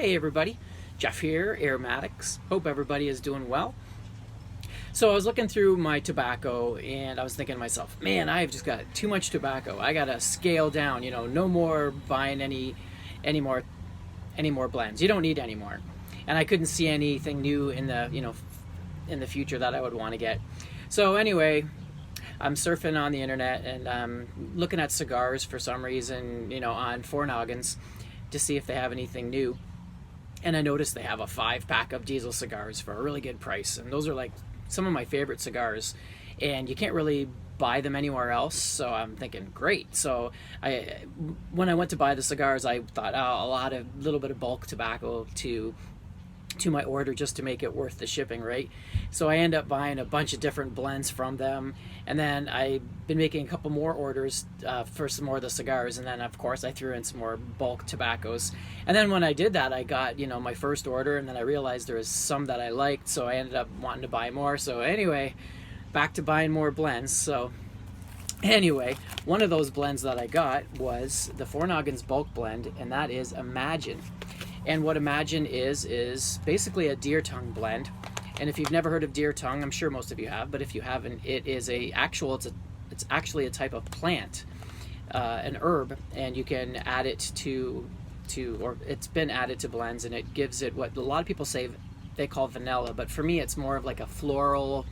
Hey everybody, Jeff here, AromatiX. Hope everybody is doing well. So I was looking through my tobacco and I was thinking to myself, man, I've just got too much tobacco. I gotta scale down, no more buying any more blends. You don't need any more. And I couldn't see anything new in the future that I would want to get. So anyway, I'm surfing on the internet and I'm looking at cigars for some reason, on 4noggins to see if they have anything new. And I noticed they have a 5-pack of diesel cigars for a really good price. And those are like some of my favorite cigars. And you can't really buy them anywhere else. So I'm thinking, great. So when I went to buy the cigars, I thought, a little bit of bulk tobacco to my order just to make it worth the shipping, right? So I end up buying a bunch of different blends from them, and then I've been making a couple more orders for some more of the cigars, and then of course I threw in some more bulk tobaccos. And then when I did that, I got my first order, and then I realized there was some that I liked, so I ended up wanting to buy more. So anyway, back to buying more blends. So anyway, one of those blends that I got was the 4noggins bulk blend, and that is Imagine. And what Imagine is basically a deer tongue blend. And if you've never heard of deer tongue, I'm sure most of you have, but if you haven't, it's actually a type of plant, an herb, and you can add it or it's been added to blends, and it gives it what a lot of people say they call vanilla, but for me it's more of like a floral,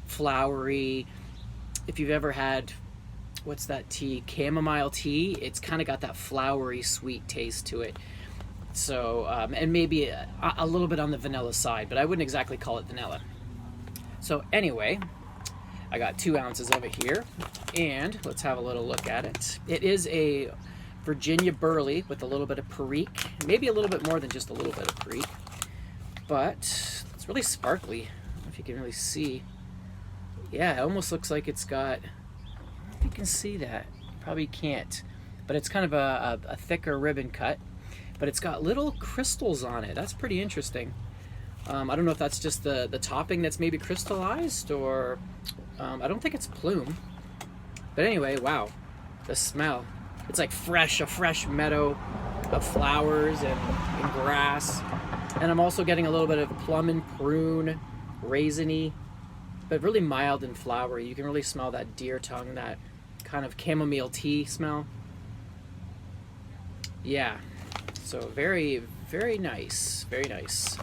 flowery. If you've ever had, what's that tea, chamomile tea, it's kind of got that flowery sweet taste to it. So, and maybe a little bit on the vanilla side, but I wouldn't exactly call it vanilla. So anyway, I got 2 ounces of it here, and let's have a little look at it. It is a Virginia Burley with a little bit of perique, maybe a little bit more than just a little bit of perique, but it's really sparkly. I don't know if you can really see. Yeah, it almost looks like it's got, I don't know if you can see that. You probably can't, but it's kind of a thicker ribbon cut. But it's got little crystals on it. That's pretty interesting. I don't know if that's just the topping that's maybe crystallized, or I don't think it's plume. But anyway, wow, the smell. It's like a fresh meadow of flowers and grass. And I'm also getting a little bit of plum and prune, raisiny, but really mild and flowery. You can really smell that deer tongue, that kind of chamomile tea smell. Yeah. So very, very nice, very nice.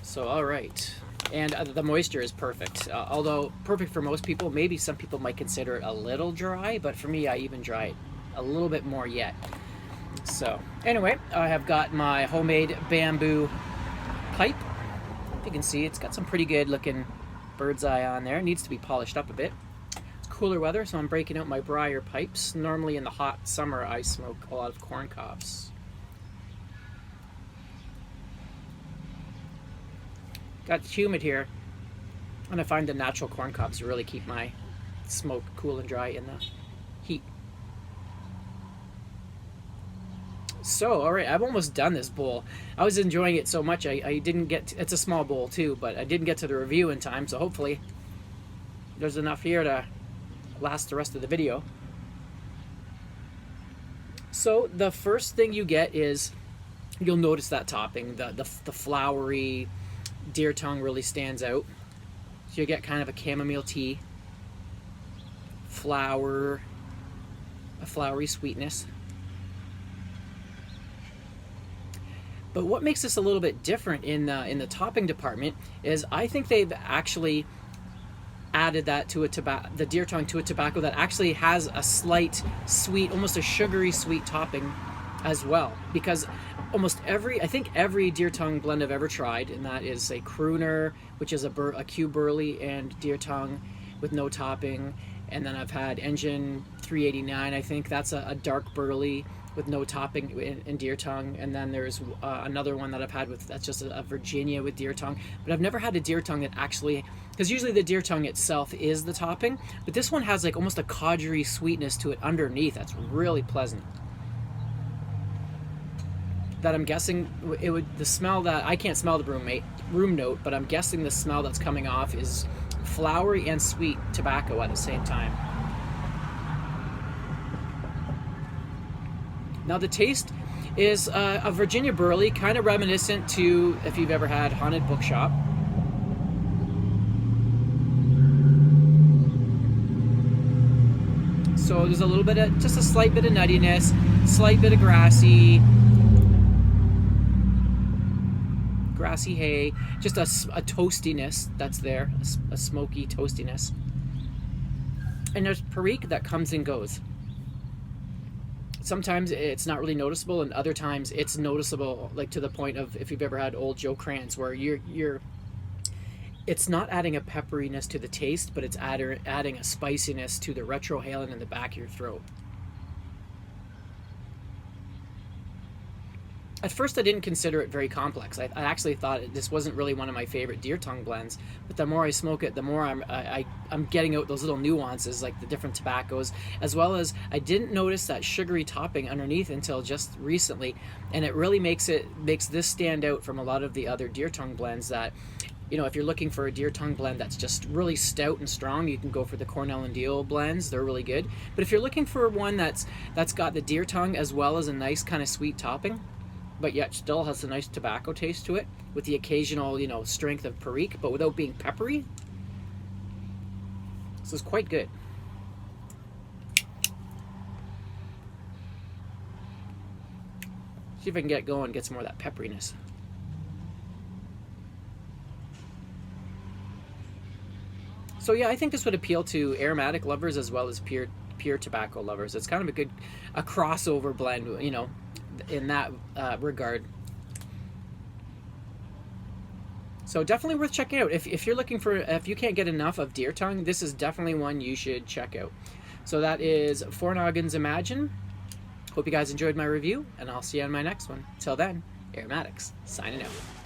So all right, and the moisture is perfect. Although perfect for most people, maybe some people might consider it a little dry, but for me, I even dry it a little bit more yet. So anyway, I have got my homemade bamboo pipe. If you can see, it's got some pretty good looking bird's eye on there. It needs to be polished up a bit. It's cooler weather, so I'm breaking out my briar pipes. Normally in the hot summer, I smoke a lot of corn cobs. Got humid here, and I find the natural corn cobs really keep my smoke cool and dry in the heat. So, all right, I've almost done this bowl. I was enjoying it so much, I didn't get to, it's a small bowl too, but I didn't get to the review in time, so hopefully there's enough here to last the rest of the video. So the first thing you get is, you'll notice that topping, the flowery deer tongue really stands out. So you get kind of a chamomile tea, a flowery sweetness. But what makes this a little bit different in the topping department is I think they've actually added that to the deer tongue to a tobacco that actually has a slight sweet, almost a sugary sweet topping as well, because I think every deer tongue blend I've ever tried, and that is a crooner, which is a Q Burley and deer tongue with no topping, and then I've had Engine 389, I think that's a dark Burley with no topping in deer tongue, and then there's another one that I've had that's just a Virginia with deer tongue, but I've never had a deer tongue that actually, because usually the deer tongue itself is the topping, but this one has like almost a codgery sweetness to it underneath that's really pleasant. That I'm guessing the smell that I can't smell the room note, but I'm guessing the smell that's coming off is flowery and sweet tobacco at the same time. Now the taste is a Virginia Burley, kind of reminiscent to if you've ever had Haunted Bookshop. So there's a little bit of, just a slight bit of nuttiness, slight bit of grassy hay, just a toastiness that's there, a smoky toastiness. And there's Perique that comes and goes. Sometimes it's not really noticeable, and other times it's noticeable, like to the point of if you've ever had Old Joe Crans, where it's not adding a pepperiness to the taste, but it's adding a spiciness to the retrohalen in the back of your throat. At first I didn't consider it very complex. I actually thought this wasn't really one of my favorite deer tongue blends, but the more I smoke it, the more I'm getting out those little nuances, like the different tobaccos, as well as I didn't notice that sugary topping underneath until just recently, and it really makes this stand out from a lot of the other deer tongue blends that, you know, if you're looking for a deer tongue blend that's just really stout and strong, you can go for the Cornell and Deal blends. They're really good. But if you're looking for one that's got the deer tongue as well as a nice kind of sweet topping, but yet still has a nice tobacco taste to it, with the occasional, you know, strength of Perique, but without being peppery, this is quite good. See if I can get going, get some more of that pepperiness. So yeah, I think this would appeal to aromatic lovers as well as pure tobacco lovers. It's kind of a crossover blend, you know, in that regard. So definitely worth checking out. If you're looking for, if you can't get enough of deer tongue, this is definitely one you should check out. So that is 4noggins Imagine. Hope you guys enjoyed my review, and I'll see you on my next one. Till then, AromatiX signing out.